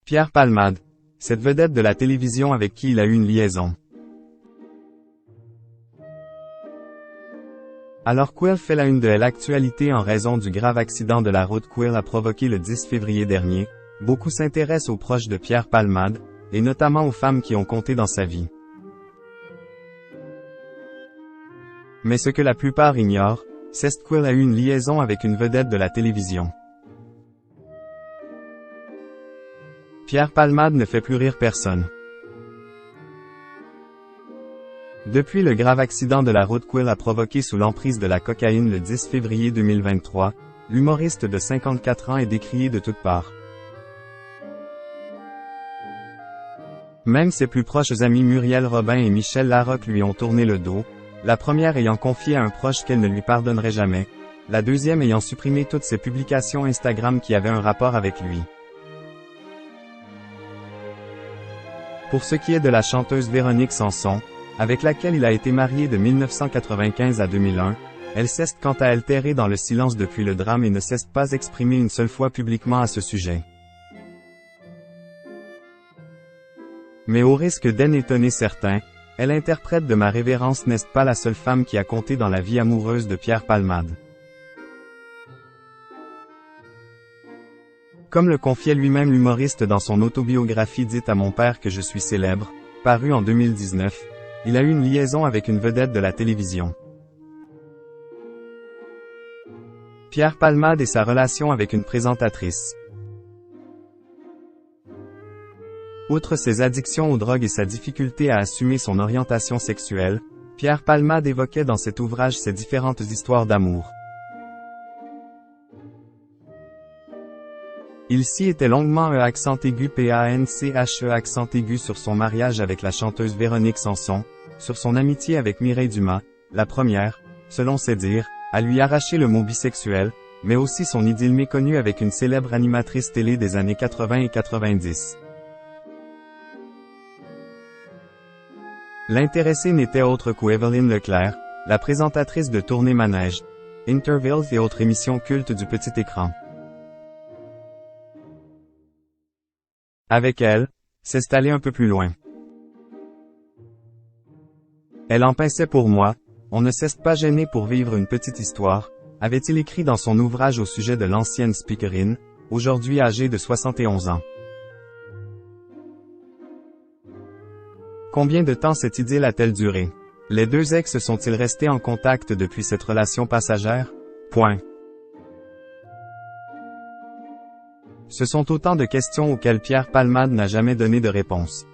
Pierre Palmade, cette vedette de la télévision avec qui il a eu une liaison. Alors Quill fait la une de l'actualité en raison du grave accident de la route Quill a provoqué le 10 février dernier. Beaucoup s'intéressent aux proches de Pierre Palmade, et notamment aux femmes qui ont compté dans sa vie. Mais ce que la plupart ignorent, c'est que Quill a eu une liaison avec une vedette de la télévision. Pierre Palmade ne fait plus rire personne. Depuis le grave accident de la route Quill a provoqué sous l'emprise de la cocaïne le 10 février 2023, l'humoriste de 54 ans est décrié de toutes parts. Même ses plus proches amis Muriel Robin et Michel Larocque lui ont tourné le dos, la première ayant confié à un proche qu'elle ne lui pardonnerait jamais, la deuxième ayant supprimé toutes ses publications Instagram qui avaient un rapport avec lui. Pour ce qui est de la chanteuse Véronique Sanson, avec laquelle il a été marié de 1995 à 2001, elle s'est quant à elle terrée dans le silence depuis le drame et ne s'est pas exprimée une seule fois publiquement à ce sujet. Mais au risque d'en étonner certains, elle interprète de Ma révérence n'est pas la seule femme qui a compté dans la vie amoureuse de Pierre Palmade. Comme le confiait lui-même l'humoriste dans son autobiographie Dites à mon père que je suis célèbre, parue en 2019, il a eu une liaison avec une vedette de la télévision. Pierre Palmade et sa relation avec une présentatrice. Outre ses addictions aux drogues et sa difficulté à assumer son orientation sexuelle, Pierre Palmade évoquait dans cet ouvrage ses différentes histoires d'amour. Il citait longuement accent aigu PANCHE accent aigu sur son mariage avec la chanteuse Véronique Sanson, sur son amitié avec Mireille Dumas, la première, selon ses dires, à lui arracher le mot bisexuel, mais aussi son idylle méconnue avec une célèbre animatrice télé des années 80 et 90. L'intéressée n'était autre qu'Evelyne Leclerc, la présentatrice de Tournée Manège, Intervals et autres émissions cultes du petit écran. Avec elle, c'est allé un peu plus loin. Elle en pinçait pour moi, on ne s'est pas gêné pour vivre une petite histoire, avait-il écrit dans son ouvrage au sujet de l'ancienne speakerine, aujourd'hui âgée de 71 ans. Combien de temps cette idylle a-t-elle duré? Les deux ex sont-ils restés en contact depuis cette relation passagère? Ce sont autant de questions auxquelles Pierre Palmade n'a jamais donné de réponse.